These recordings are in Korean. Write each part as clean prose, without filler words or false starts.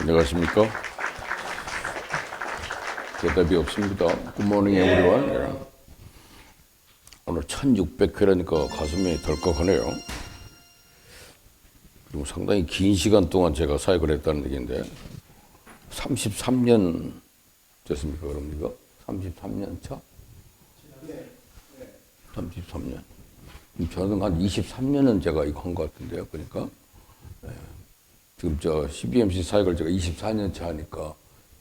안녕하십니까? 대답이 없습니다. 굿모닝 에브리원. 오늘 1600회라니까 가슴이 덜컥하네요. 그리고 상당히 긴 시간 동안 제가 사역을 했다는 얘기인데 33년 됐습니까? 그럽니까? 33년 차? 33년. 저는 한 23년은 제가 이거 한 것 같은데요. 그러니까 지금 저 CBMC 사역을 제가 24년 차 하니까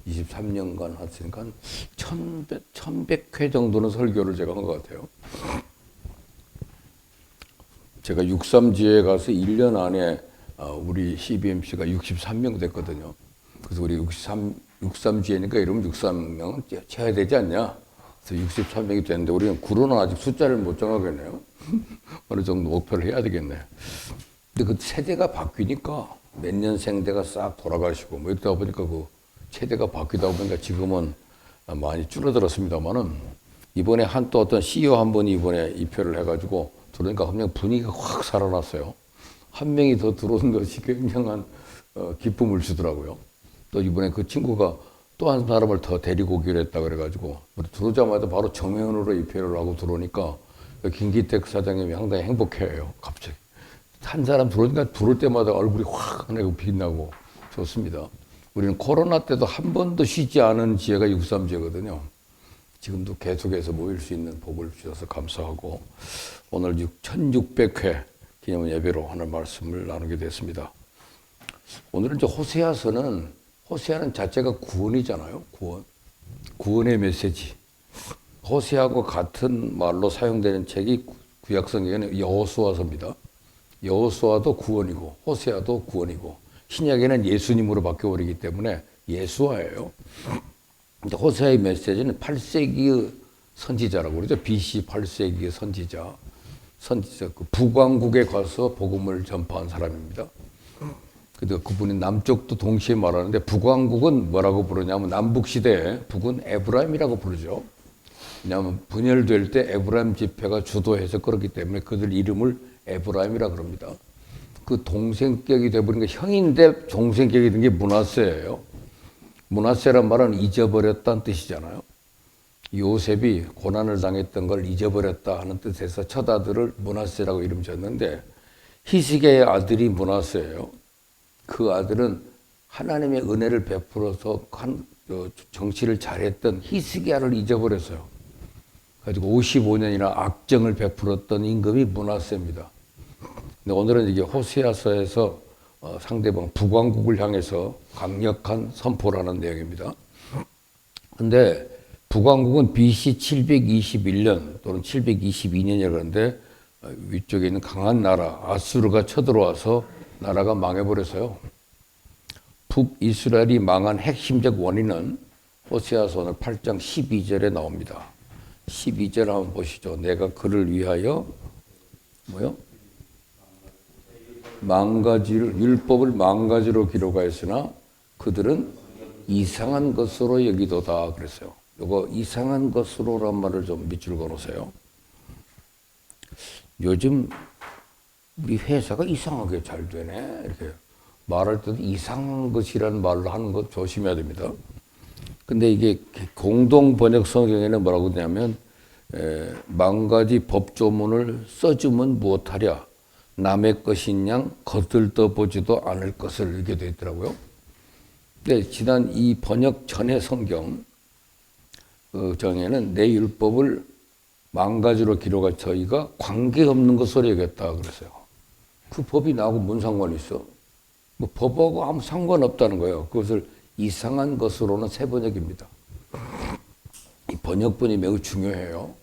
23년간 했으니까 한 1100회 정도는 설교를 제가 한 것 같아요. 제가 63지에 가서 1년 안에 우리 CBMC가 63명 됐거든요. 그래서 우리 63지에니까 이러면 63명은 채워야 되지 않냐. 그래서 63명이 됐는데 우리는 구로는 아직 숫자를 못 정하겠네요. 어느 정도 목표를 해야 되겠네. 근데 그 세대가 바뀌니까 몇 년생대가 싹 돌아가시고 뭐 이러다 보니까 그 세대가 바뀌다 보니까 지금은 많이 줄어들었습니다만은 이번에 또 어떤 CEO 한 분이 이번에 입회를 해가지고 들어오니까 그냥 분위기가 확 살아났어요. 한 명이 더 들어온 것이 굉장한 기쁨을 주더라고요. 또 이번에 그 친구가 또 한 사람을 더 데리고 오기로 했다 그래가지고 들어오자마자 바로 정회원으로 입회를 하고 들어오니까 김기택 사장님이 상당히 행복해해요. 갑자기. 한 사람 들어오니까 들어올 때마다 얼굴이 확 내고 빛나고 좋습니다. 우리는 코로나 때도 한 번도 쉬지 않은 지혜가 63지혜거든요. 지금도 계속해서 모일 수 있는 복을 주셔서 감사하고 오늘 1600회 기념 예배로 하는 말씀을 나누게 됐습니다. 오늘은 이제 호세아는 자체가 구원이잖아요. 구원의 메시지. 호세아하고 같은 말로 사용되는 책이 구약 성경에는 여호수아서입니다. 여호수아도 구원이고 호세아도 구원이고 신약에는 예수님으로 바뀌어버리기 때문에 예수아예요. 호세아의 메시지는 8세기의 선지자라고 그러죠. BC 8세기의 선지자 그 북왕국에 가서 복음을 전파한 사람입니다. 근데 그분이 남쪽도 동시에 말하는데 북왕국은 뭐라고 부르냐면 남북시대에 북은 에브라임이라고 부르죠. 왜냐하면 분열될 때 에브라임 집회가 주도해서 그렇기 때문에 그들 이름을 에브라임이라고 그럽니다. 그 동생격이 돼버린 게 형인데 동생격이 된 게 므낫세예요. 므낫세란 말은 잊어버렸다는 뜻이잖아요. 요셉이 고난을 당했던 걸 잊어버렸다 하는 뜻에서 첫 아들을 므낫세라고 이름 지었는데 히스기야의 아들이 므낫세예요. 그 아들은 하나님의 은혜를 베풀어서 정치를 잘했던 히스기야를 잊어버렸어요. 가지고 55년이나 악정을 베풀었던 임금이 므낫세입니다. 근데 오늘은 이게 호세아서에서 상대방 북왕국을 향해서 강력한 선포라는 내용입니다. 근데 북왕국은 BC 721년 또는 722년이라고 하는데 위쪽에 있는 강한 나라 아수르가 쳐들어와서 나라가 망해버렸어요. 북이스라엘이 망한 핵심적 원인은 호세아서 오늘 8장 12절에 나옵니다. 12절 한번 보시죠. 내가 그를 위하여 율법을 망가지로 기록하였으나 그들은 이상한 것으로 여기도다 그랬어요. 이거 이상한 것으로란 말을 좀 밑줄 그어놓으세요. 요즘 우리 회사가 이상하게 잘 되네. 이렇게 말할 때도 이상한 것이라는 말을 하는 것 조심해야 됩니다. 근데 이게 공동 번역 성경에는 뭐라고 되냐면 망가지 법조문을 써주면 무엇하랴 남의 것인 양 거들떠 보지도 않을 것을 이렇게 되어 있더라고요. 근데 지난 이 번역 전의 성경 정에는 내 율법을 망가지로 기록한 저희가 관계없는 것으로 여겼다 그랬어요. 그 법이 나하고 뭔 상관이 있어? 뭐 법하고 아무 상관없다는 거예요. 그것을 이상한 것으로는 새 번역입니다. 이 번역본이 매우 중요해요.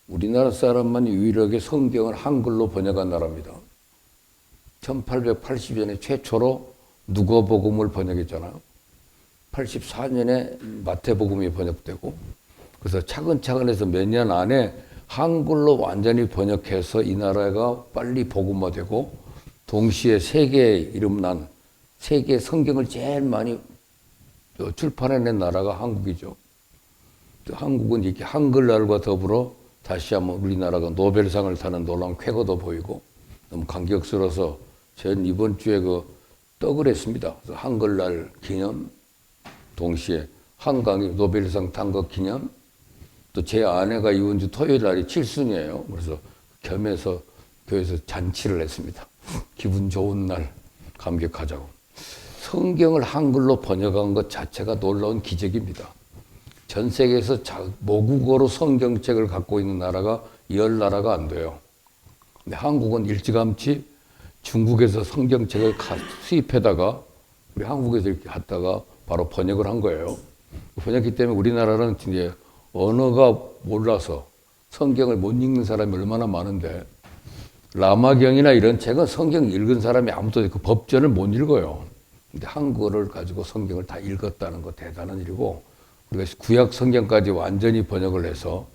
우리나라 사람만 유일하게 성경을 한글로 번역한 나라입니다. 1880년에 최초로 누가복음을 번역했잖아요. 84년에 마태복음이 번역되고 그래서 차근차근 해서 몇 년 안에 한글로 완전히 번역해서 이 나라가 빨리 복음화되고 동시에 세계에 이름난 세계 성경을 제일 많이 출판해낸 나라가 한국이죠. 한국은 이렇게 한글날과 더불어 다시 한번 우리나라가 노벨상을 타는 놀라운 쾌거도 보이고 너무 감격스러워서 전 이번 주에 그 떡을 했습니다. 그래서 한글날 기념, 동시에 한강이 노벨상 탄 것 기념, 또 제 아내가 이번 주 토요일 날이 칠순이에요. 그래서 겸해서 교회에서 잔치를 했습니다. 기분 좋은 날 감격하자고. 성경을 한글로 번역한 것 자체가 놀라운 기적입니다. 전 세계에서 모국어로 성경책을 갖고 있는 나라가 10나라가 안 돼요. 근데 한국은 일찌감치 중국에서 성경책을 수입해다가 우리 한국에서 이렇게 갖다가 바로 번역을 한 거예요. 번역했기 때문에 우리나라는 이제 언어가 몰라서 성경을 못 읽는 사람이 얼마나 많은데, 라마경이나 이런 책은 성경 읽은 사람이 아무도 그 법전을 못 읽어요. 근데 한글을 가지고 성경을 다 읽었다는 거 대단한 일이고, 우리가 구약 성경까지 완전히 번역을 해서,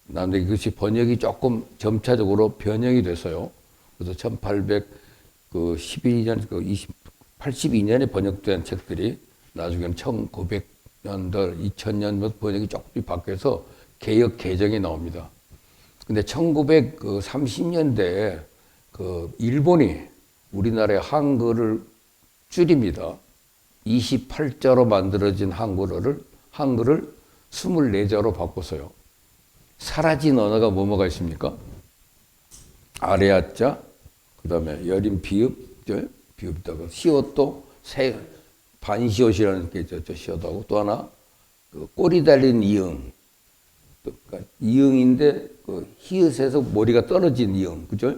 나는 이것이 번역이 조금 점차적으로 변형이 돼서요. 그래서 1812년, 82년에 번역된 책들이 나중에는 1900년대, 2000년 번역이 조금 바뀌어서 개역 개정이 나옵니다. 근데 1930년대에 일본이 우리나라의 한글을 줄입니다. 28자로 만들어진 한글을 24자로 바꿔서요. 사라진 언어가 뭐가 있습니까? 아래아자, 그 다음에 여린 비읍다가 시옷도 반시옷이라는 게 시옷도 하고, 또 하나 꼬리 달린 이응, 그러니까 이응인데 히읗에서 머리가 떨어진 이응, 그죠?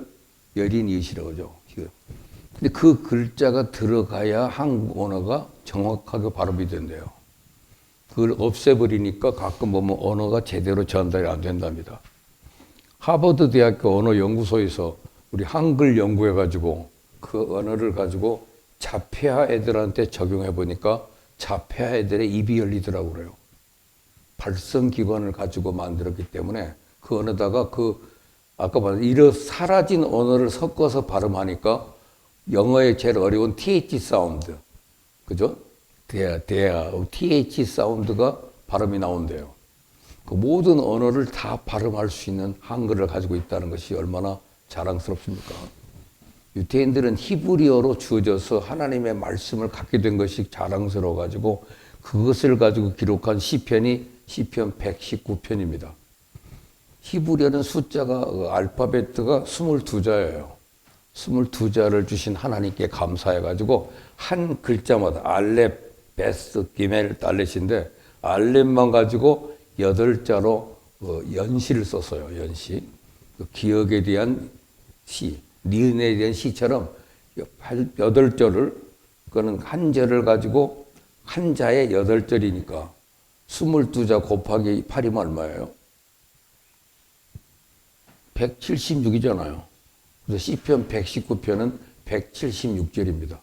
여린 이읒이라고 하죠. 근데 그 글자가 들어가야 한국 언어가 정확하게 발음이 된대요. 그걸 없애버리니까 가끔 보면 언어가 제대로 전달이 안 된답니다. 하버드 대학교 언어연구소에서 우리 한글 연구해가지고 그 언어를 가지고 자폐아 애들한테 적용해 보니까 자폐아 애들의 입이 열리더라고 그래요. 발성기관을 가지고 만들었기 때문에 그 언어다가 아까 말한 사라진 언어를 섞어서 발음하니까 영어의 제일 어려운 TH 사운드, 그죠? TH 사운드가 발음이 나온대요. 그 모든 언어를 다 발음할 수 있는 한글을 가지고 있다는 것이 얼마나 자랑스럽습니까? 유대인들은 히브리어로 주어져서 하나님의 말씀을 갖게 된 것이 자랑스러워가지고 그것을 가지고 기록한 시편이 시편 119편입니다. 히브리어는 숫자가 알파벳가 22자예요. 22자를 주신 하나님께 감사해가지고 한 글자마다 알렙, 베스, 기멜, 달렛인데 알렙만 가지고 8자로 연시를 썼어요. 연시. 기억에 대한 시, 니은에 대한 시처럼 8절을, 그거는 한 절을 가지고 한 자에 8절이니까 22자 곱하기 8이면 얼마예요? 176이잖아요. 그래서 시편 119편은 176절입니다.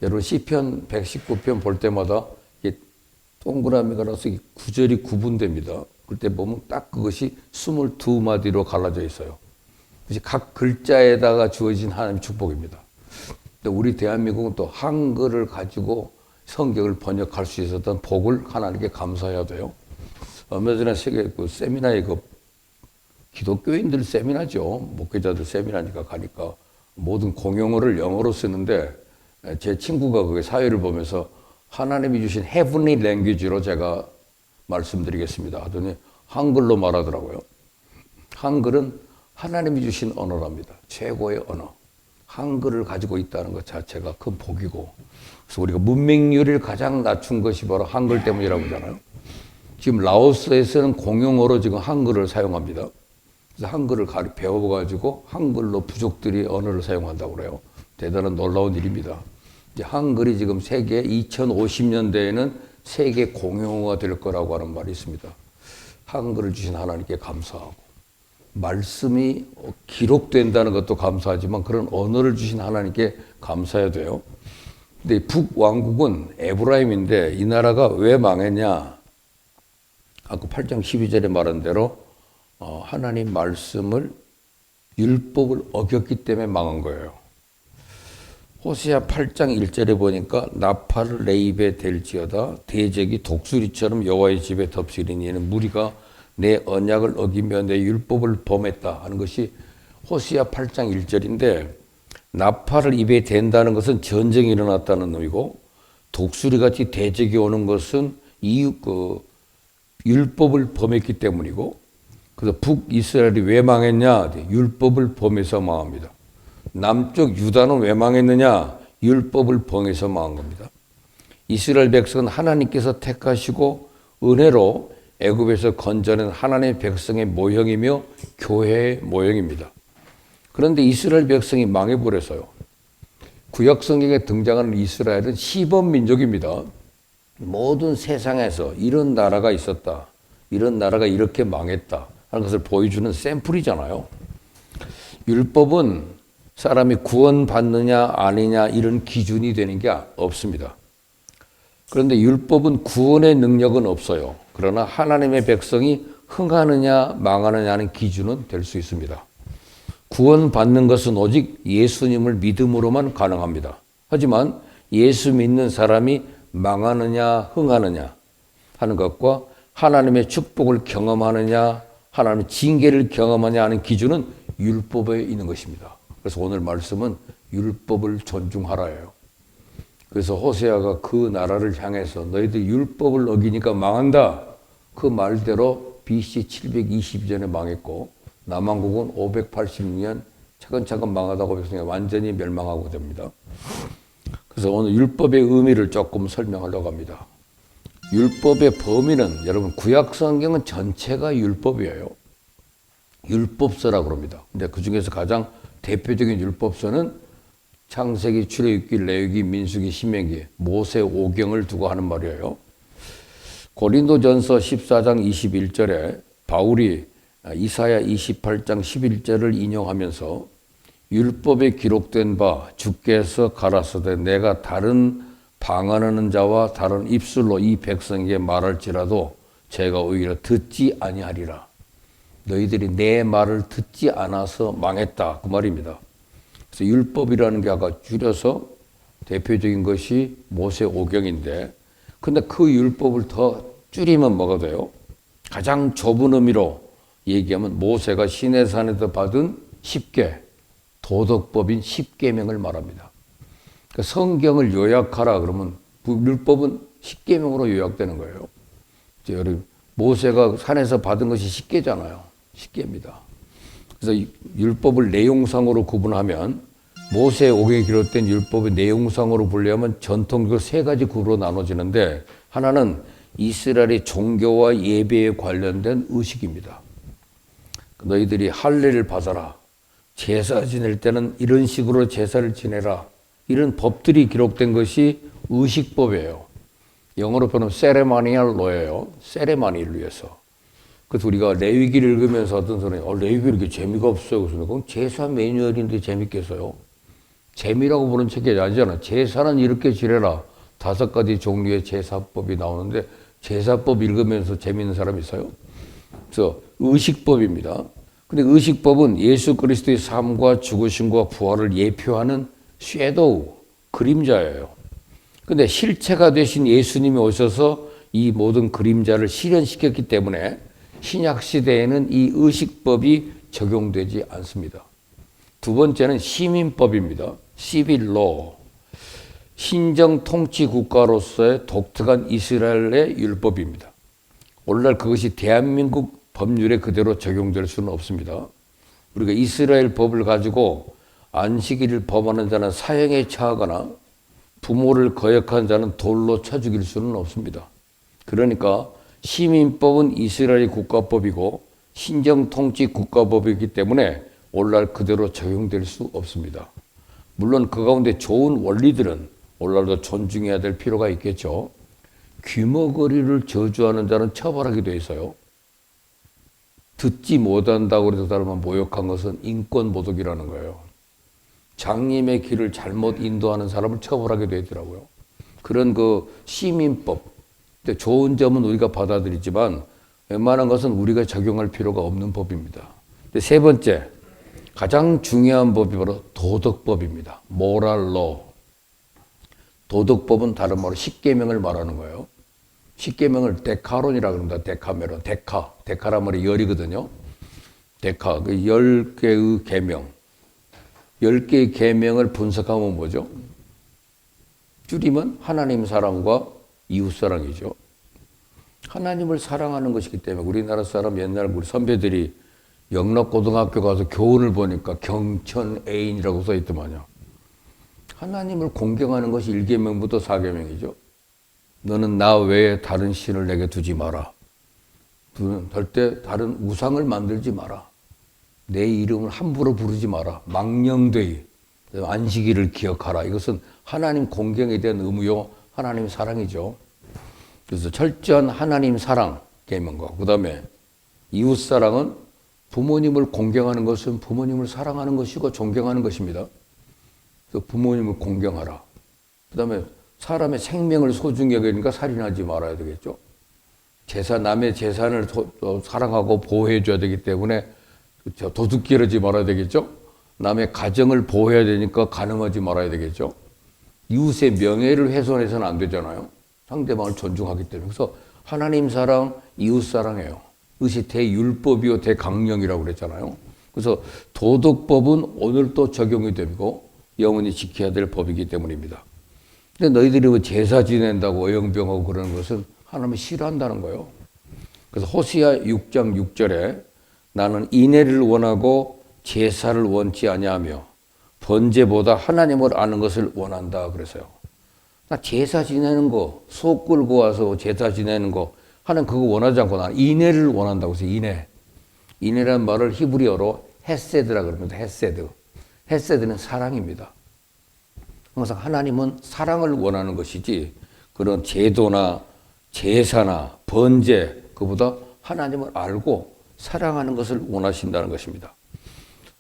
여러분 시편 119편 볼 때마다 동그라미가 나서 구절이 구분됩니다. 그때 보면 딱 그것이 22마디로 갈라져 있어요. 그것이 각 글자에다가 주어진 하나님의 축복입니다. 우리 대한민국은 또 한글을 가지고 성경을 번역할 수 있었던 복을 하나님께 감사해야 돼요. 얼마 전에 세계 세미나에 기독교인들 세미나죠. 목회자들 세미나니까 가니까 모든 공용어를 영어로 쓰는데 제 친구가 그 사회를 보면서 하나님이 주신 heavenly language로 제가 말씀드리겠습니다 하더니 한글로 말하더라고요. 한글은 하나님이 주신 언어랍니다. 최고의 언어. 한글을 가지고 있다는 것 자체가 큰 복이고, 그래서 우리가 문맹률을 가장 낮춘 것이 바로 한글 때문이라고 하잖아요. 지금 라오스에서는 공용어로 지금 한글을 사용합니다. 그래서 한글을 배워가지고 한글로 부족들이 언어를 사용한다고 그래요. 대단한 놀라운 일입니다. 이제 한글이 지금 세계 2050년대에는 세계 공용어가 될 거라고 하는 말이 있습니다. 한글을 주신 하나님께 감사하고, 말씀이 기록된다는 것도 감사하지만 그런 언어를 주신 하나님께 감사해야 돼요. 근데 북왕국은 에브라임인데 이 나라가 왜 망했냐? 아까 8장 12절에 말한 대로 하나님 말씀을, 율법을 어겼기 때문에 망한 거예요. 호세아 8장 1절에 보니까 나팔을 내 입에 댈지어다 대적이 독수리처럼 여호와의 집에 덮시리니 이는 무리가 내 언약을 어기며 내 율법을 범했다 하는 것이 호세아 8장 1절인데, 나팔을 입에 댄다는 것은 전쟁이 일어났다는 의미고, 독수리같이 대적이 오는 것은 율법을 범했기 때문이고, 그래서 북이스라엘이 왜 망했냐? 율법을 범해서 망합니다. 남쪽 유다는 왜 망했느냐? 율법을 범해서 망한 겁니다. 이스라엘 백성은 하나님께서 택하시고 은혜로 애굽에서 건져낸 하나님의 백성의 모형이며 교회의 모형입니다. 그런데 이스라엘 백성이 망해버려서요. 구약 성경에 등장하는 이스라엘은 시범 민족입니다. 모든 세상에서 이런 나라가 있었다, 이런 나라가 이렇게 망했다 하는 것을 보여주는 샘플이잖아요. 율법은 사람이 구원받느냐 아니냐 이런 기준이 되는 게 없습니다. 그런데 율법은 구원의 능력은 없어요. 그러나 하나님의 백성이 흥하느냐 망하느냐 하는 기준은 될 수 있습니다. 구원받는 것은 오직 예수님을 믿음으로만 가능합니다. 하지만 예수 믿는 사람이 망하느냐 흥하느냐 하는 것과 하나님의 축복을 경험하느냐 하나님의 징계를 경험하느냐 하는 기준은 율법에 있는 것입니다. 그래서 오늘 말씀은 율법을 존중하라예요. 그래서 호세아가 그 나라를 향해서 너희들 율법을 어기니까 망한다. 그 말대로 BC 720년에 망했고 남왕국은 586년 차근차근 망하다가 백성이 완전히 멸망하고 됩니다. 그래서 오늘 율법의 의미를 조금 설명하려고 합니다. 율법의 범위는 여러분 구약 성경은 전체가 율법이에요. 율법서라고 합니다. 근데 그 중에서 가장 대표적인 율법서는 창세기, 출애굽기, 레위기, 민수기, 신명기, 모세 5경을 두고 하는 말이에요. 고린도전서 14장 21절에 바울이 이사야 28장 11절을 인용하면서 율법에 기록된 바 주께서 가라사대 내가 다른 방언하는 자와 다른 입술로 이 백성에게 말할지라도 제가 오히려 듣지 아니하리라. 너희들이 내 말을 듣지 않아서 망했다. 그 말입니다. 그래서 율법이라는 게 아까 줄여서 대표적인 것이 모세 5경인데 근데 그 율법을 더 줄이면 뭐가 돼요? 가장 좁은 의미로 얘기하면 모세가 시내산에서 받은 10계 도덕법인 10계명을 말합니다. 그러니까 성경을 요약하라 그러면 율법은 10계명으로 요약되는 거예요. 여러분 모세가 산에서 받은 것이 10계잖아요. 10계입니다. 그래서 율법을 내용상으로 구분하면 모세 5경에 기록된 율법의 내용상으로 분류하면 전통적으로 세 가지 그룹으로 나눠지는데 하나는 이스라엘의 종교와 예배에 관련된 의식입니다. 너희들이 할례를 받아라. 제사 지낼 때는 이런 식으로 제사를 지내라. 이런 법들이 기록된 것이 의식법이에요. 영어로 표현하면 ceremonial law예요. 세레마니를 위해서. 그래서 우리가 레위기를 읽으면서 어떤 사람이 레위기 이렇게 재미가 없어요. 그래서 그럼 제사 매뉴얼인데 재밌겠어요? 재미라고 부르는 책이 아니잖아. 제사는 이렇게 지내라. 5가지 종류의 제사법이 나오는데 제사법 읽으면서 재미있는 사람이 있어요? 그래서 의식법입니다. 근데 의식법은 예수 그리스도의 삶과 죽으심과 부활을 예표하는 섀도우, 그림자예요. 근데 실체가 되신 예수님이 오셔서 이 모든 그림자를 실현시켰기 때문에 신약 시대에는 이 의식법이 적용되지 않습니다. 두 번째는 시민법입니다. 시빌 로. 신정 통치 국가로서의 독특한 이스라엘의 율법입니다. 오늘날 그것이 대한민국 법률에 그대로 적용될 수는 없습니다. 우리가 이스라엘 법을 가지고 안식일을 범하는 자는 사형에 처하거나 부모를 거역한 자는 돌로 쳐 죽일 수는 없습니다. 그러니까 시민법은 이스라엘 국가법이고 신정통치 국가법이기 때문에 오늘날 그대로 적용될 수 없습니다. 물론 그 가운데 좋은 원리들은 오늘날도 존중해야 될 필요가 있겠죠. 귀머거리를 저주하는 자는 처벌하게 돼 있어요. 듣지 못한다고 해서 사람을 모욕한 것은 인권 모독이라는 거예요. 장님의 길을 잘못 인도하는 사람을 처벌하게 돼 있더라고요. 그런 그 시민법, 좋은 점은 우리가 받아들이지만 웬만한 것은 우리가 적용할 필요가 없는 법입니다. 세 번째, 가장 중요한 법이 바로 도덕법입니다. 모랄로. 도덕법은 다른 말로 10계명을 말하는 거예요. 10계명을 데카론이라고 합니다. 데카메론, 데카란 말이 열이거든요. 데카, 그 10개의 계명. 10개의 계명을 분석하면 뭐죠? 줄이면 하나님 사랑과 이웃 사랑이죠. 하나님을 사랑하는 것이기 때문에 우리나라 사람 옛날 우리 선배들이 영락고등학교 가서 교훈을 보니까 경천애인이라고 써있더만요. 하나님을 공경하는 것이 1계명부터 4계명이죠. 너는 나 외에 다른 신을 내게 두지 마라. 절대 다른 우상을 만들지 마라. 내 이름을 함부로 부르지 마라. 망령되이 안식일을 기억하라. 이것은 하나님 공경에 대한 의무요 하나님 사랑이죠. 그래서 철저한 하나님 사랑 계명과 그 다음에 이웃 사랑은 부모님을 공경하는 것은 부모님을 사랑하는 것이고 존경하는 것입니다. 그래서 부모님을 공경하라. 그 다음에 사람의 생명을 소중히 여기니까 살인하지 말아야 되겠죠. 남의 재산을 사랑하고 보호해 줘야 되기 때문에 도둑질 하지 말아야 되겠죠. 남의 가정을 보호해야 되니까 간음하지 말아야 되겠죠. 이웃의 명예를 훼손해서는 안 되잖아요. 상대방을 존중하기 때문에. 그래서 하나님 사랑, 이웃 사랑이에요. 이것이 대율법이요 대강령이라고 그랬잖아요. 그래서 도덕법은 오늘 또 적용이 되고 영원히 지켜야 될 법이기 때문입니다. 근데 너희들이 뭐 제사 지낸다고 어영병하고 그러는 것은 하나님이 싫어한다는 거예요. 그래서 호시아 6장 6절에 나는 인애를 원하고 제사를 원치 아니하며 번제보다 하나님을 아는 것을 원한다 그래서요. 나 제사 지내는 거, 소 끌고 와서 제사 지내는 거 하나님 그거 원하지 않고 나는 인애를 원한다고 해서 인애. 인애라는 말을 히브리어로 헤세드라 그럽니다. 헤세드. 헤세드는 사랑입니다. 항상 하나님은 사랑을 원하는 것이지 그런 제도나 제사나 번제 그보다 하나님을 알고 사랑하는 것을 원하신다는 것입니다.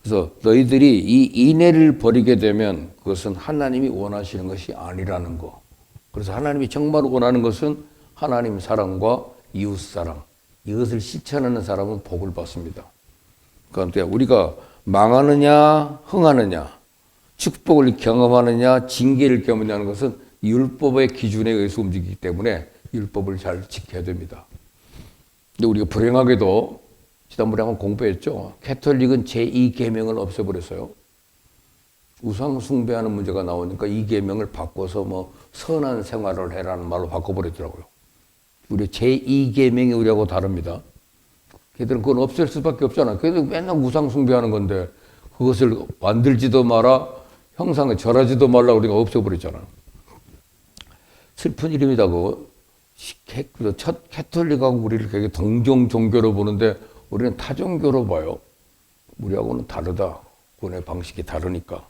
그래서 너희들이 이 인애를 버리게 되면 그것은 하나님이 원하시는 것이 아니라는 거. 그래서 하나님이 정말 원하는 것은 하나님 사랑과 이웃 사랑. 이것을 실천하는 사람은 복을 받습니다. 그런데 우리가 망하느냐 흥하느냐 축복을 경험하느냐 징계를 경험하느냐는 것은 율법의 기준에 의해서 움직이기 때문에 율법을 잘 지켜야 됩니다. 근데 우리가 불행하게도 지난번에 한번 공부했죠. 캐톨릭은 제2계명을 없애버렸어요. 우상 숭배하는 문제가 나오니까 이 계명을 바꿔서 뭐 선한 생활을 해라는 말로 바꿔버리더라고요. 우리 제2계명이 우리하고 다릅니다. 걔들은 그건 없앨 수밖에 없잖아. 걔들 맨날 우상 숭배하는 건데 그것을 만들지도 마라, 형상을 절하지도 말라 우리가 없애버렸잖아. 슬픈 일입니다. 첫 캐톨릭하고 우리를 되게 동종 종교로 보는데 우리는 타종교로 봐요. 우리하고는 다르다. 구원의 방식이 다르니까.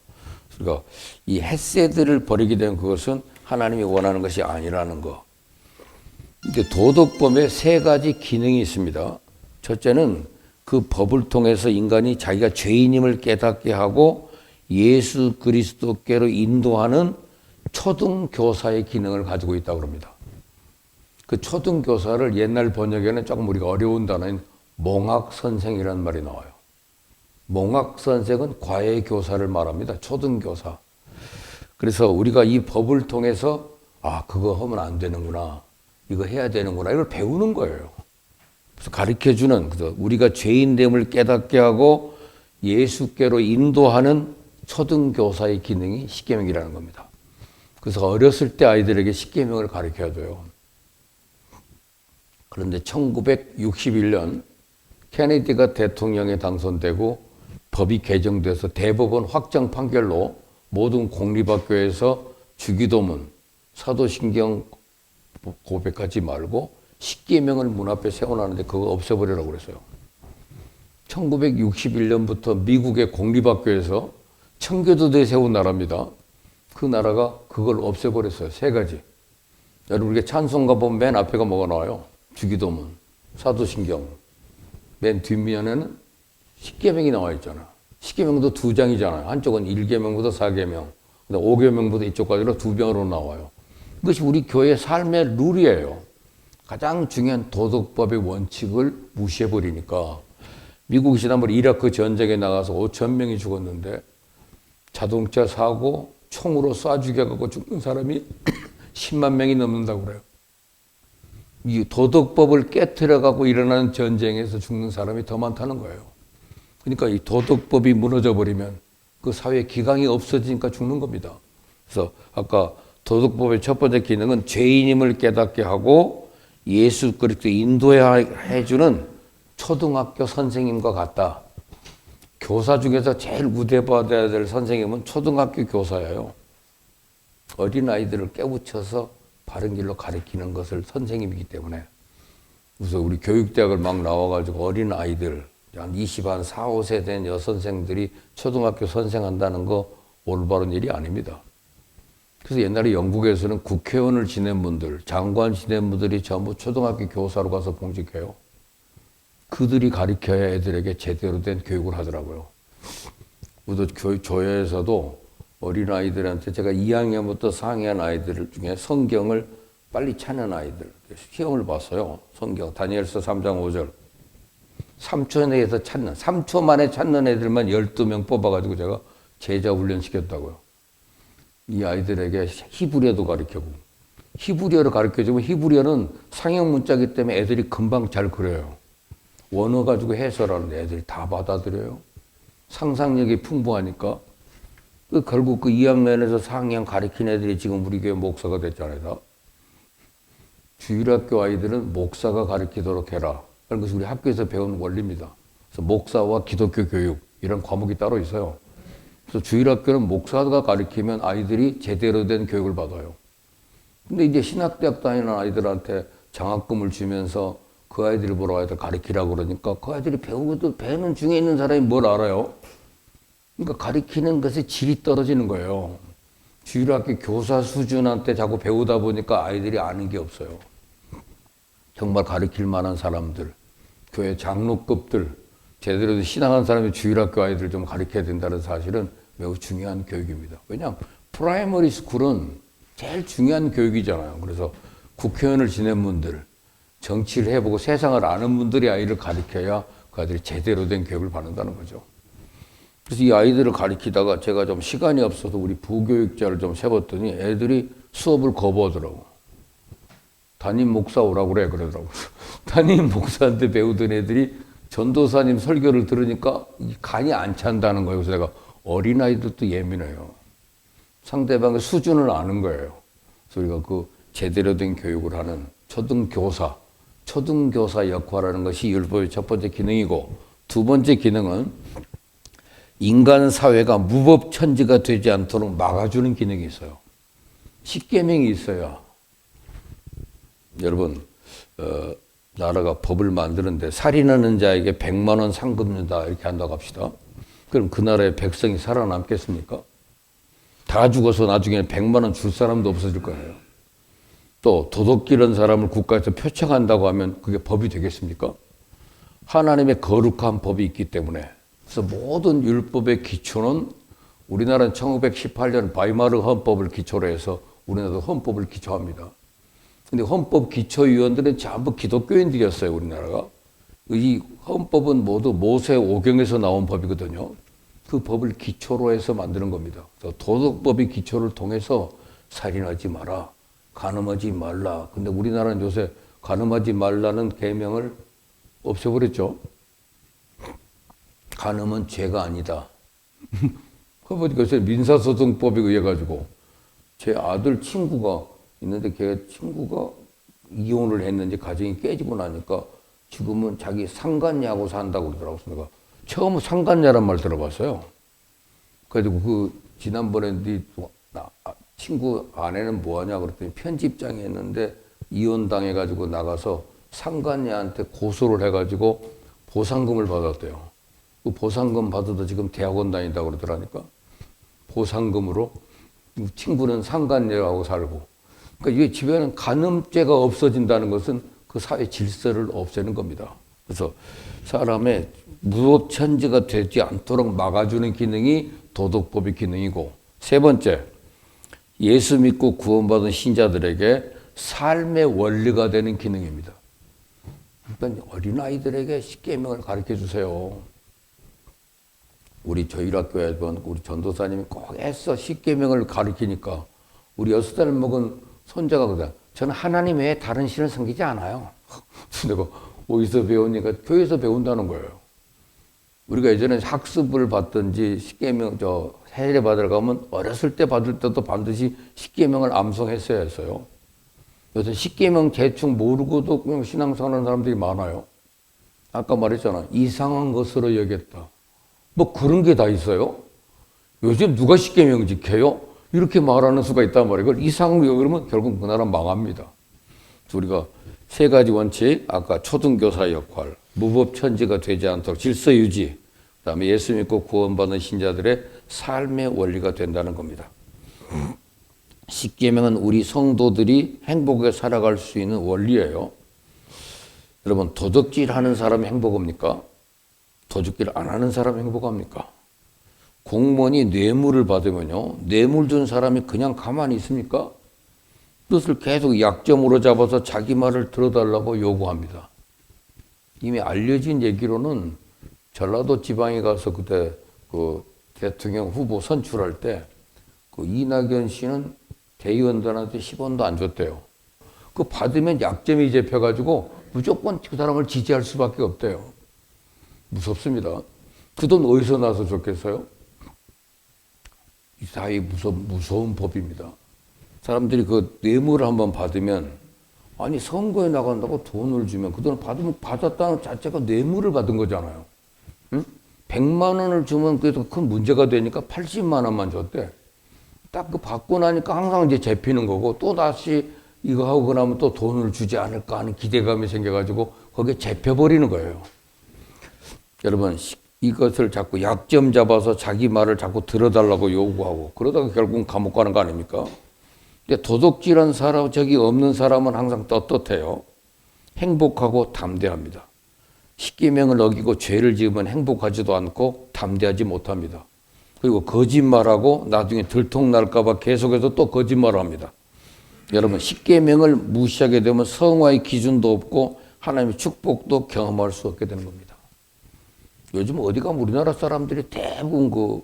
그러니까 이 헤세드를 버리게 된 그것은 하나님이 원하는 것이 아니라는 거. 근데 도덕법에 3가지 기능이 있습니다. 첫째는 그 법을 통해서 인간이 자기가 죄인임을 깨닫게 하고 예수 그리스도께로 인도하는 초등교사의 기능을 가지고 있다고 합니다. 그 초등교사를 옛날 번역에는 조금 우리가 어려운 단어인 몽학선생이라는 말이 나와요. 몽학선생은 과외교사를 말합니다. 초등교사. 그래서 우리가 이 법을 통해서 그거 하면 안 되는구나. 이거 해야 되는구나. 이걸 배우는 거예요. 그래서 가르쳐주는, 우리가 죄인됨을 깨닫게 하고 예수께로 인도하는 초등교사의 기능이 십계명이라는 겁니다. 그래서 어렸을 때 아이들에게 십계명을 가르쳐야 돼요. 그런데 1961년 케네디가 대통령에 당선되고 법이 개정돼서 대법원 확정 판결로 모든 공립학교에서 주기도문, 사도신경 고백하지 말고 십계명을 문 앞에 세워놨는데 그거 없애버리라고 그랬어요. 1961년부터 미국의 공립학교에서 청교도대에 세운 나라입니다. 그 나라가 그걸 없애버렸어요. 3가지. 여러분 우리가 찬송가 보면 맨 앞에가 뭐가 나와요? 주기도문, 사도신경. 맨 뒷면에는 십계명이 나와 있잖아. 십계명도 2장이잖아요. 한쪽은 1계명부터 4계명, 5계명부터 이쪽까지로 2병으로 나와요. 이것이 우리 교회의 삶의 룰이에요. 가장 중요한 도덕법의 원칙을 무시해버리니까 미국이 지난번에 이라크 전쟁에 나가서 5천 명이 죽었는데 자동차 사고 총으로 쏴 죽여갖고 죽는 사람이 10만 명이 넘는다고 그래요. 이 도덕법을 깨트려갖고 일어나는 전쟁에서 죽는 사람이 더 많다는 거예요. 그러니까 이 도덕법이 무너져 버리면 그 사회의 기강이 없어지니까 죽는 겁니다. 그래서 아까 도덕법의 첫 번째 기능은 죄인임을 깨닫게 하고 예수 그리스도 인도해 주는 초등학교 선생님과 같다. 교사 중에서 제일 우대받아야 될 선생님은 초등학교 교사예요. 어린아이들을 깨우쳐서 바른 길로 가르치는 것을 선생님이기 때문에. 그래서 우리 교육대학을 막 나와가지고 어린아이들, 한 4, 5세 된 여선생들이 초등학교 선생한다는 거 올바른 일이 아닙니다. 그래서 옛날에 영국에서는 국회의원을 지낸 분들, 장관 지낸 분들이 전부 초등학교 교사로 가서 봉직해요. 그들이 가르쳐야 애들에게 제대로 된 교육을 하더라고요. 그래서 교회에서도 어린아이들한테 제가 2학년부터 4학년 아이들 중에 성경을 빨리 찾는 아이들 시험을 봤어요. 성경 다니엘서 3장 5절 3초 내에서 찾는 3초 만에 찾는 애들만 12명 뽑아가지고 제가 제자 훈련시켰다고요. 이 아이들에게 히브리어도 가르치고 히브리어를 가르쳐주면 히브리어는 상형 문자이기 때문에 애들이 금방 잘 그려요. 원어 가지고 해설하는데 애들이 다 받아들여요. 상상력이 풍부하니까 결국 그 2학년에서 4학년 가르친 애들이 지금 우리 교회 목사가 됐잖아요. 주일학교 아이들은 목사가 가르치도록 해라. 그런 것이 우리 학교에서 배운 원리입니다. 그래서 목사와 기독교 교육 이런 과목이 따로 있어요. 그래서 주일학교는 목사가 가르치면 아이들이 제대로 된 교육을 받아요. 근데 이제 신학대학 다니는 아이들한테 장학금을 주면서 그 아이들을 보러 아이들 가르치라고 그러니까 그 아이들이 배우고도 배는 중에 있는 사람이 뭘 알아요? 그러니까 가르치는 것의 질이 떨어지는 거예요. 주일학교 교사 수준한테 자꾸 배우다 보니까 아이들이 아는 게 없어요. 정말 가르칠 만한 사람들, 교회 장로급들, 제대로 신앙한 사람이 주일학교 아이들을 좀 가르쳐야 된다는 사실은 매우 중요한 교육입니다. 왜냐하면 프라이머리 스쿨은 제일 중요한 교육이잖아요. 그래서 국회의원을 지낸 분들, 정치를 해보고 세상을 아는 분들이 아이를 가르쳐야 그 아이들이 제대로 된 교육을 받는다는 거죠. 그래서 이 아이들을 가르치다가 제가 좀 시간이 없어서 우리 부교육자를 좀 세봤더니 애들이 수업을 거부하더라고. 담임 목사 오라고 그래 그러더라고. 담임 목사한테 배우던 애들이 전도사님 설교를 들으니까 간이 안 찬다는 거예요. 그래서 내가 어린아이들도 예민해요. 상대방의 수준을 아는 거예요. 그래서 우리가 그 제대로 된 교육을 하는 초등교사 역할하는 것이 율법의 첫 번째 기능이고, 두 번째 기능은 인간 사회가 무법천지가 되지 않도록 막아주는 기능이 있어요. 십계명이 있어야. 여러분, 나라가 법을 만드는데 살인하는 자에게 100만 원 상금 준다 이렇게 한다고 합시다. 그럼 그 나라의 백성이 살아남겠습니까? 다 죽어서 나중에는 100만 원 줄 사람도 없어질 거예요. 또 도둑질한 사람을 국가에서 표창한다고 하면 그게 법이 되겠습니까? 하나님의 거룩한 법이 있기 때문에. 그래서 모든 율법의 기초는 우리나라는 1918년 바이마르 헌법을 기초로 해서 우리나라도 헌법을 기초합니다. 근데 헌법 기초위원들은 전부 기독교인들이었어요, 우리나라가. 이 헌법은 모두 모세 오경에서 나온 법이거든요. 그 법을 기초로 해서 만드는 겁니다. 그래서 도덕법의 기초를 통해서 살인하지 마라, 간음하지 말라. 근데 우리나라는 요새 간음하지 말라는 계명을 없애버렸죠. 간음은 죄가 아니다. 그러니까 민사소송법에 의해 가지고 제 아들 친구가 있는데 걔 친구가 이혼을 했는지 가정이 깨지고 나니까 지금은 자기 상간녀하고 산다고 그러더라고요. 내가 처음 상간녀란 말 들어봤어요. 그래가지고 그 지난번에 네 친구 아내는 뭐하냐 그랬더니 편집장에 했는데 이혼당해가지고 나가서 상간녀한테 고소를 해가지고 보상금을 받았대요. 그 보상금 받아도 지금 대학원 다닌다고 그러더라니까. 보상금으로 친구는 상간녀하고 살고. 그러니까 이게 집에는 간음죄가 없어진다는 것은 그 사회 질서를 없애는 겁니다. 그래서 사람의 무법천지가 되지 않도록 막아주는 기능이 도덕법의 기능이고, 세 번째, 예수 믿고 구원받은 신자들에게 삶의 원리가 되는 기능입니다. 그러니까 어린아이들에게 십계명을 가르쳐 주세요. 우리 저일학교에 우리 전도사님이 꼭 애써 십계명을 가르치니까 우리 6살 먹은 손자가 그러다. 저는 하나님 외에 다른 신을 섬기지 않아요. 내가 어디서 배우니까 교회에서 배운다는 거예요. 우리가 예전에 학습을 받든지 십계명 세례 받으러 가면 어렸을 때 받을 때도 반드시 십계명을 암송했어야 했어요. 요새 십계명 대충 모르고도 그냥 신앙생활하는 사람들이 많아요. 아까 말했잖아. 이상한 것으로 여겼다. 뭐 그런 게 다 있어요? 요즘 누가 십계명 지켜요? 이렇게 말하는 수가 있단 말이에요. 그걸 이상하게 여기면 결국 그 나라 망합니다. 그래서 우리가 세 가지 원칙, 아까 초등교사 역할, 무법천지가 되지 않도록 질서 유지, 그다음에 예수 믿고 구원받은 신자들의 삶의 원리가 된다는 겁니다. 십계명은 우리 성도들이 행복하게 살아갈 수 있는 원리예요. 여러분, 도둑질하는 사람이 행복합니까? 도둑질 안 하는 사람이 행복합니까? 공무원이 뇌물을 받으면요, 뇌물 준 사람이 그냥 가만히 있습니까? 그것을 계속 약점으로 잡아서 자기 말을 들어달라고 요구합니다. 이미 알려진 얘기로는 전라도 지방에 가서 그때 그 대통령 후보 선출할 때 그 이낙연 씨는 대의원들한테 10원도 안 줬대요. 그 받으면 약점이 잡혀가지고 무조건 그 사람을 지지할 수밖에 없대요. 무섭습니다. 그 돈 어디서 나서 줬겠어요? 이 사회 무서운 법입니다. 사람들이 그 뇌물을 한번 받으면, 아니 선거에 나간다고 돈을 주면 그 돈을 받았다는 자체가 뇌물을 받은 거잖아요. 응? 100만 원을 주면 그래도 큰 문제가 되니까 80만 원만 줬대. 딱 그 받고 나니까 항상 이제 잡히는 거고, 또 다시 이거 하고 나면 또 돈을 주지 않을까 하는 기대감이 생겨가지고 거기에 잡혀버리는 거예요. 여러분, 이것을 자꾸 약점 잡아서 자기 말을 자꾸 들어달라고 요구하고 그러다가 결국은 감옥 가는 거 아닙니까? 근데 도둑질한 사람, 적이 없는 사람은 항상 떳떳해요. 행복하고 담대합니다. 십계명을 어기고 죄를 지으면 행복하지도 않고 담대하지 못합니다. 그리고 거짓말하고 나중에 들통날까 봐 계속해서 또 거짓말을 합니다. 여러분, 십계명을 무시하게 되면 성화의 기준도 없고 하나님의 축복도 경험할 수 없게 되는 겁니다. 요즘 어디 가면 우리나라 사람들이 대부분 그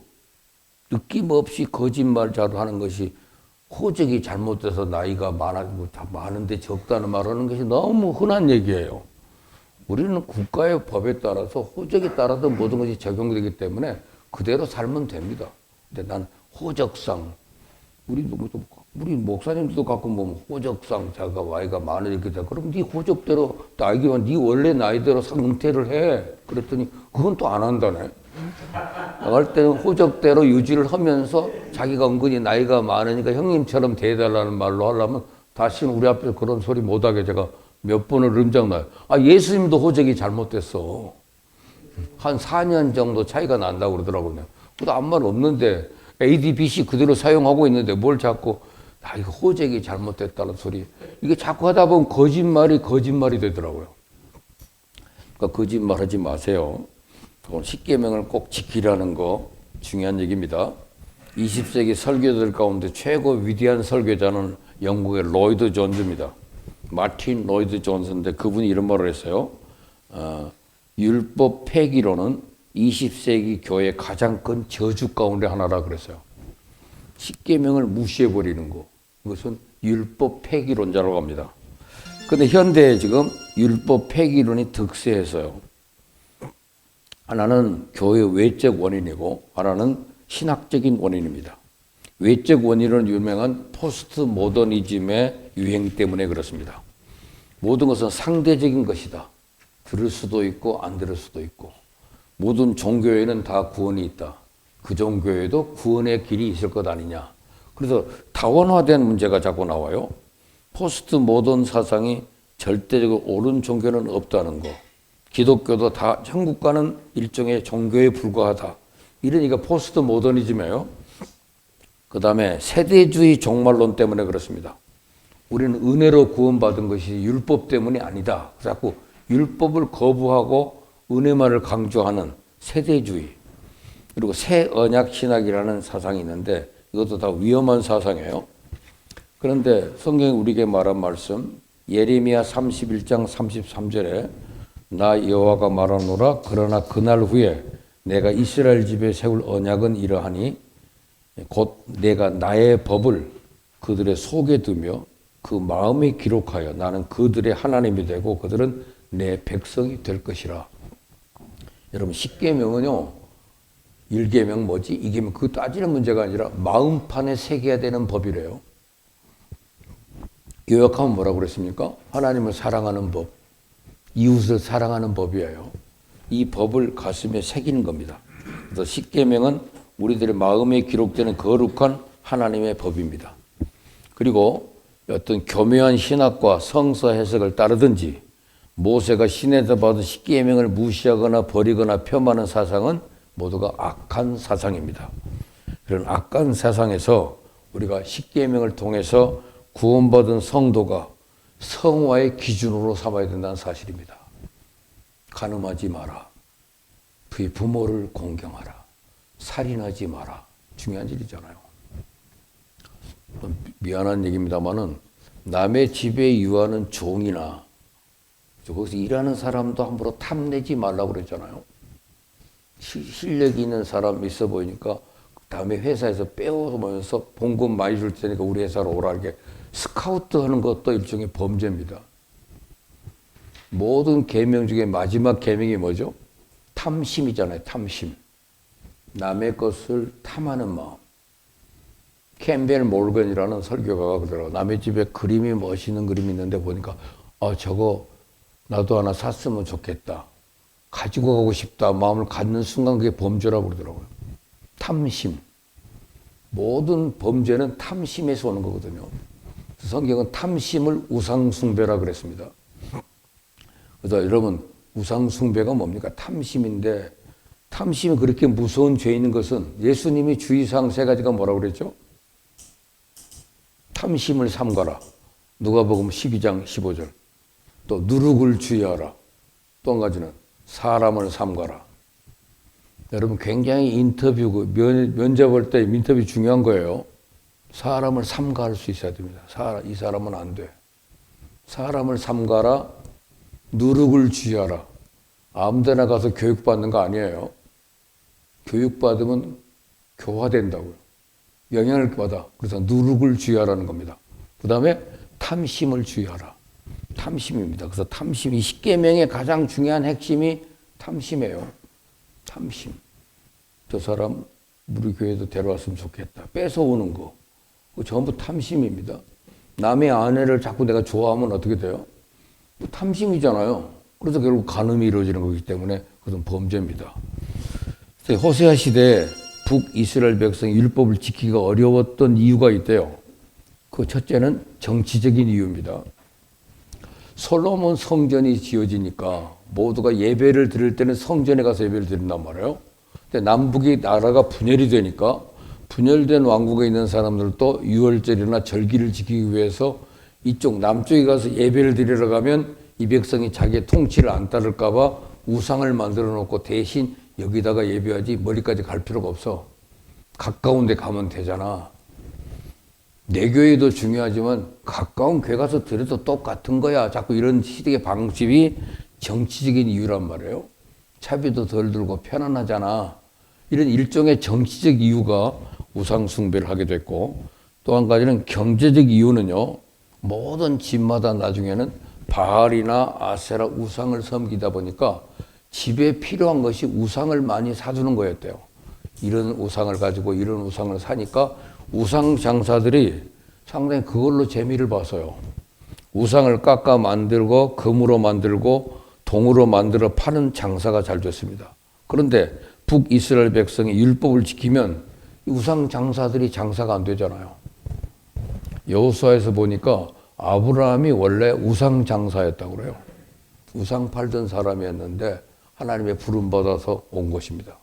느낌 없이 거짓말 잘 하는 것이 호적이 잘못돼서 나이가 많은데 적다는 말 하는 것이 너무 흔한 얘기예요. 우리는 국가의 법에 따라서 호적에 따라서 모든 것이 적용되기 때문에 그대로 살면 됩니다. 근데 난 호적상, 우리 목사님들도 가끔 보면 호적상 자가 나이가 많으 이렇게 돼. 그럼 네 호적대로 나이가 네 원래 나이대로 은퇴를 해. 그랬더니 그건 또 안 한다네. 나갈 때는 호적대로 유지를 하면서 자기가 은근히 나이가 많으니까 형님처럼 대해달라는 말로 하려면 다시는 우리 앞에서 그런 소리 못하게 제가 몇 번을 음장나요. 아, 예수님도 호적이 잘못됐어. 한 4년 정도 차이가 난다고 그러더라고요. 그것도 아무 말 없는데 ADBC 그대로 사용하고 있는데 뭘 자꾸 이거 호적이 잘못됐다는 소리. 이게 자꾸 하다 보면 거짓말이 되더라고요. 그러니까 거짓말하지 마세요. 십계명을 꼭 지키라는 거 중요한 얘기입니다. 20세기 설교들 가운데 최고 위대한 설교자는 영국의 로이드 존즈입니다. 마틴 로이드 존스인데 그분이 이런 말을 했어요. 율법 폐기론은 20세기 교회의 가장 큰 저주 가운데 하나라 그랬어요. 십계명을 무시해버리는 거. 이것은 율법 폐기론자라고 합니다. 그런데 현대에 지금 율법 폐기론이 득세해서요. 하나는 교회 외적 원인이고 하나는 신학적인 원인입니다. 외적 원인은 유명한 포스트 모더니즘의 유행 때문에 그렇습니다. 모든 것은 상대적인 것이다. 들을 수도 있고 안 들을 수도 있고 모든 종교에는 다 구원이 있다. 그 종교에도 구원의 길이 있을 것 아니냐. 그래서 다원화된 문제가 자꾸 나와요. 포스트 모던 사상이 절대적으로 옳은 종교는 없다는 거. 기독교도 다 천국 가는 일종의 종교에 불과하다. 이런 얘기가 포스트 모더니즘이에요. 그 다음에 세대주의 종말론 때문에 그렇습니다. 우리는 은혜로 구원받은 것이 율법 때문이 아니다. 자꾸 율법을 거부하고 은혜만을 강조하는 세대주의. 그리고 새 언약 신학이라는 사상이 있는데 이것도 다 위험한 사상이에요. 그런데 성경이 우리에게 말한 말씀 예레미야 31장 33절에 나 여호와가 말하노라 그러나 그날 후에 내가 이스라엘 집에 세울 언약은 이러하니 곧 내가 나의 법을 그들의 속에 두며 그 마음에 기록하여 나는 그들의 하나님이 되고 그들은 내 백성이 될 것이라. 여러분 십계명은요, 1계명 뭐지? 2계명 그거 따지는 문제가 아니라 마음판에 새겨야 되는 법이래요. 요약하면 뭐라고 그랬습니까? 하나님을 사랑하는 법, 이웃을 사랑하는 법이에요. 이 법을 가슴에 새기는 겁니다. 그래서 십계명은 우리들의 마음에 기록되는 거룩한 하나님의 법입니다. 그리고 어떤 교묘한 신학과 성서 해석을 따르든지 모세가 신에서 받은 십계명을 무시하거나 버리거나 폄하하는 사상은 모두가 악한 사상입니다. 그런 악한 사상에서 우리가 십계명을 통해서 구원받은 성도가 성화의 기준으로 삼아야 된다는 사실입니다. 간음하지 마라. 그의 부모를 공경하라. 살인하지 마라. 중요한 일이잖아요. 미안한 얘기입니다만은 남의 집에 유하는 종이나 거기서 일하는 사람도 함부로 탐내지 말라고 그랬잖아요. 실력이 있는 사람 있어 보이니까 다음에 회사에서 빼오면서 봉급 많이 줄 테니까 우리 회사로 오라 이렇게 스카우트 하는 것도 일종의 범죄입니다. 모든 계명 중에 마지막 계명이 뭐죠? 탐심이잖아요. 탐심. 남의 것을 탐하는 마음. 캠벨 몰건이라는 설교가가 그러더라고요. 남의 집에 그림이 멋있는 그림이 있는데 보니까 저거 나도 하나 샀으면 좋겠다. 가지고 가고 싶다. 마음을 갖는 순간 그게 범죄라고 그러더라고요. 탐심. 모든 범죄는 탐심에서 오는 거거든요. 성경은 탐심을 우상숭배라 그랬습니다. 그래서 여러분 우상숭배가 뭡니까? 탐심인데 탐심이 그렇게 무서운 죄인 것은 예수님이 주의사항 3가지가 뭐라고 그랬죠? 탐심을 삼가라. 누가복음 12장 15절. 또 누룩을 주의하라. 또 한 가지는 사람을 삼가라. 여러분 굉장히 인터뷰, 면접할 때 인터뷰 중요한 거예요. 사람을 삼가할 수 있어야 됩니다. 이 사람은 안 돼. 사람을 삼가라. 누룩을 주의하라. 아무데나 가서 교육받는 거 아니에요. 교육받으면 교화된다고요. 영향을 받아. 그래서 누룩을 주의하라는 겁니다. 그 다음에 탐심을 주의하라. 탐심입니다. 그래서 탐심이 십계명의 가장 중요한 핵심이 탐심이에요. 탐심. 저 사람 우리 교회도 데려왔으면 좋겠다. 뺏어오는 거. 그거 전부 탐심입니다. 남의 아내를 자꾸 내가 좋아하면 어떻게 돼요? 탐심이잖아요. 그래서 결국 간음이 이루어지는 거기 때문에 그것은 범죄입니다. 호세아 시대에 북이스라엘 백성이 율법을 지키기가 어려웠던 이유가 있대요. 그 첫째는 정치적인 이유입니다. 솔로몬 성전이 지어지니까 모두가 예배를 드릴 때는 성전에 가서 예배를 드린단 말이에요. 근데 남북이 나라가 분열이 되니까 분열된 왕국에 있는 사람들도 유월절이나 절기를 지키기 위해서 이쪽 남쪽에 가서 예배를 드리러 가면 이 백성이 자기의 통치를 안 따를까 봐 우상을 만들어 놓고 대신 여기다가 예배하지 머리까지 갈 필요가 없어. 가까운 데 가면 되잖아. 내 교회도 중요하지만 가까운 교회 가서 드려도 똑같은 거야. 자꾸 이런 시대의 방식이 정치적인 이유란 말이에요. 차비도 덜 들고 편안하잖아. 이런 일종의 정치적 이유가 우상 숭배를 하게 됐고, 또 한 가지는 경제적 이유는요. 모든 집마다 나중에는 바알이나 아세라 우상을 섬기다 보니까 집에 필요한 것이 우상을 많이 사주는 거였대요. 이런 우상을 가지고 이런 우상을 사니까 우상 장사들이 상당히 그걸로 재미를 봤어요. 우상을 깎아 만들고 금으로 만들고 동으로 만들어 파는 장사가 잘 됐습니다. 그런데 북이스라엘 백성이 율법을 지키면 우상 장사들이 장사가 안 되잖아요. 여호수아에서 보니까 아브라함이 원래 우상 장사였다고 그래요. 우상 팔던 사람이었는데 하나님의 부름 받아서 온 것입니다.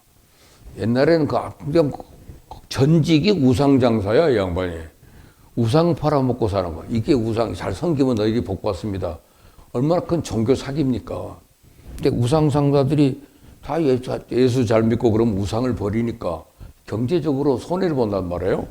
옛날에는 그냥 전직이 우상 장사야, 이 양반이. 우상 팔아먹고 사는 거야. 이게 우상, 잘 섬기면 너희들이 복 받습니다. 얼마나 큰 종교 사기입니까? 근데 우상 상사들이 다 예수 잘 믿고 그럼 우상을 버리니까 경제적으로 손해를 본단 말이에요.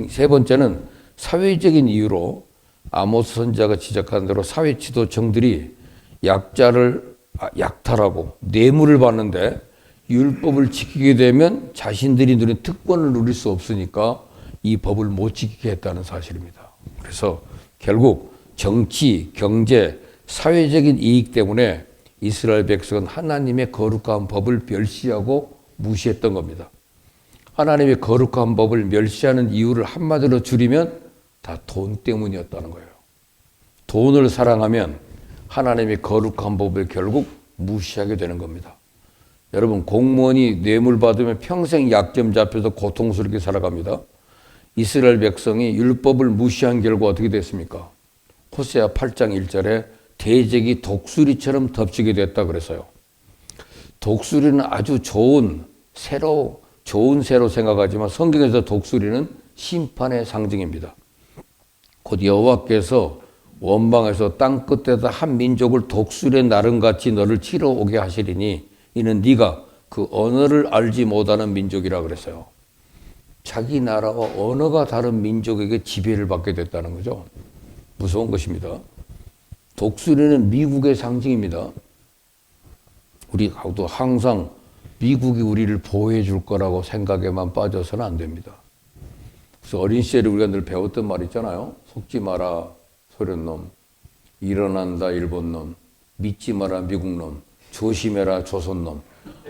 세 번째는 사회적인 이유로 아모스 선지자가 지적한 대로 사회 지도층들이 약자를 약탈하고 뇌물을 받는데 율법을 지키게 되면 자신들이 누린 특권을 누릴 수 없으니까 이 법을 못 지키게 했다는 사실입니다. 그래서 결국 정치, 경제, 사회적인 이익 때문에 이스라엘 백성은 하나님의 거룩한 법을 멸시하고 무시했던 겁니다. 하나님의 거룩한 법을 멸시하는 이유를 한마디로 줄이면 다 돈 때문이었다는 거예요. 돈을 사랑하면 하나님의 거룩한 법을 결국 무시하게 되는 겁니다. 여러분, 공무원이 뇌물 받으면 평생 약점 잡혀서 고통스럽게 살아갑니다. 이스라엘 백성이 율법을 무시한 결과 어떻게 됐습니까? 호세아 8장 1절에 대적이 독수리처럼 덮치게 됐다 그래서요. 독수리는 아주 좋은 새로 생각하지만 성경에서 독수리는 심판의 상징입니다. 곧 여호와께서 원방에서 땅 끝에다 한 민족을 독수리의 나름같이 너를 치러 오게 하시리니 이는 네가 그 언어를 알지 못하는 민족이라 그랬어요. 자기 나라와 언어가 다른 민족에게 지배를 받게 됐다는 거죠. 무서운 것입니다. 독수리는 미국의 상징입니다. 우리도 항상 미국이 우리를 보호해 줄 거라고 생각에만 빠져서는 안 됩니다. 그래서 어린 시절에 우리가 늘 배웠던 말 있잖아요. 속지 마라 소련놈, 일어난다 일본놈, 믿지 마라 미국놈, 조심해라 조선놈.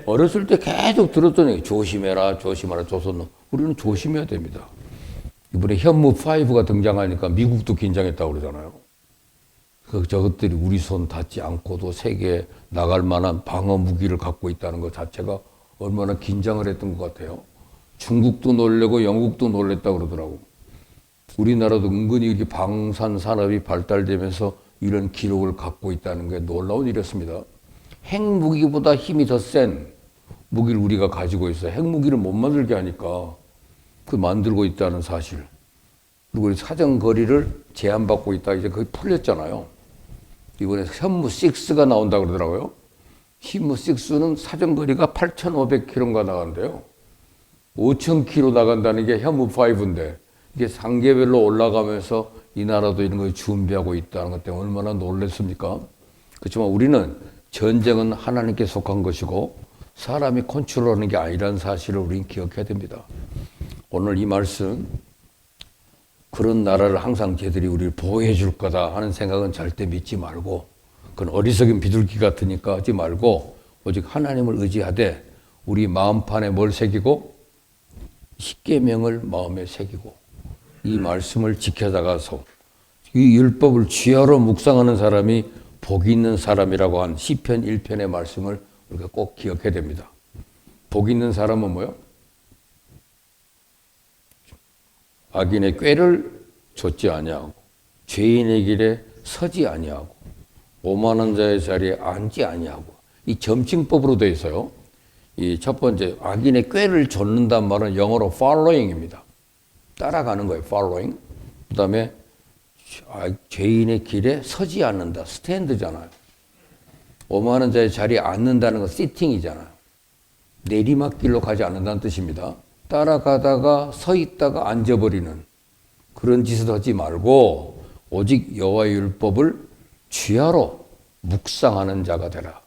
어렸을 때 계속 들었던 얘기, 조심해라 조선놈. 우리는 조심해야 됩니다. 이번에 현무5가 등장하니까 미국도 긴장했다고 그러잖아요. 저것들이 우리 손 닿지 않고도 세계에 나갈 만한 방어 무기를 갖고 있다는 것 자체가 얼마나 긴장을 했던 것 같아요. 중국도 놀래고 영국도 놀랬다고 그러더라고. 우리나라도 은근히 이렇게 방산 산업이 발달되면서 이런 기록을 갖고 있다는 게 놀라운 일이었습니다. 핵무기보다 힘이 더 센 무기를 우리가 가지고 있어요. 핵무기를 못 만들게 하니까 그 만들고 있다는 사실. 그리고 우리 사정거리를 제한받고 있다. 이제 그게 풀렸잖아요. 이번에 현무6가 나온다고 그러더라고요. 현무6는 사정거리가 8,500km인가 나간대요. 5,000km 나간다는 게 현무5인데 이게 단계별로 올라가면서 이 나라도 이런 걸 준비하고 있다는 것 때문에 얼마나 놀랐습니까? 그렇지만 우리는 전쟁은 하나님께 속한 것이고 사람이 컨트롤하는 게 아니라는 사실을 우리는 기억해야 됩니다. 오늘 이 말씀, 그런 나라를 항상 쟤들이 우리를 보호해 줄 거다 하는 생각은 절대 믿지 말고, 그건 어리석은 비둘기 같으니까 하지 말고 오직 하나님을 의지하되 우리 마음판에 뭘 새기고 십계명을 마음에 새기고 이 말씀을 지켜나가서 이 율법을 쥐하로 묵상하는 사람이 복이 있는 사람이라고 한 시편 1편의 말씀을 우리가 꼭 기억해야 됩니다. 복 있는 사람은 뭐요? 악인의 꾀를 좇지 아니하고 죄인의 길에 서지 아니하고 오만한 자의 자리에 앉지 아니하고, 이 점칭법으로 되어 있어요. 이 첫 번째, 악인의 꾀를 좇는다는 말은 영어로 following입니다. 따라가는 거예요. following. 그 다음에 죄인의 길에 서지 않는다. 스탠드잖아요. 오만한 자의 자리에 앉는다는 건 sitting이잖아요. 내리막길로 가지 않는다는 뜻입니다. 따라가다가 서 있다가 앉아버리는 그런 짓을 하지 말고 오직 여호와의 율법을 쥐하로 묵상하는 자가 되라.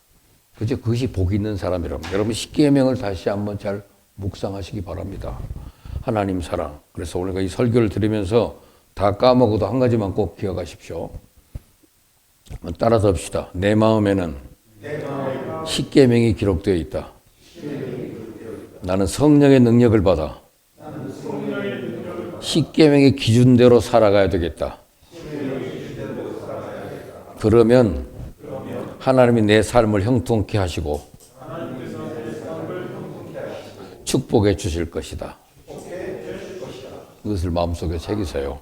그죠? 그것이 복 있는 사람이랍니다. 여러분 십계명을 다시 한번 잘 묵상하시기 바랍니다. 하나님 사랑. 그래서 오늘 이 설교를 들으면서 다 까먹어도 한 가지만 꼭 기억하십시오. 따라서 합시다. 내 마음에는 십계명이 기록되어 있다. 나는 성령의 능력을 받아 십계명의 기준대로 살아가야 되겠다. 그러면 하나님이 내 삶을 형통케 하시고 축복해 주실 것이다. 이것을 마음속에 새기세요.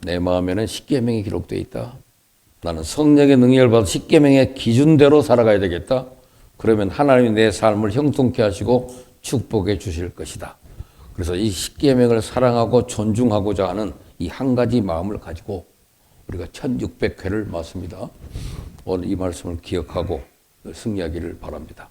내 마음에는 십계명이 기록되어 있다. 나는 성령의 능력을 받아 십계명의 기준대로 살아가야 되겠다. 그러면 하나님이 내 삶을 형통케 하시고 축복해 주실 것이다. 그래서 이 십계명을 사랑하고 존중하고자 하는 이 한 가지 마음을 가지고 우리가 1600회를 맞습니다. 오늘 이 말씀을 기억하고 승리하기를 바랍니다.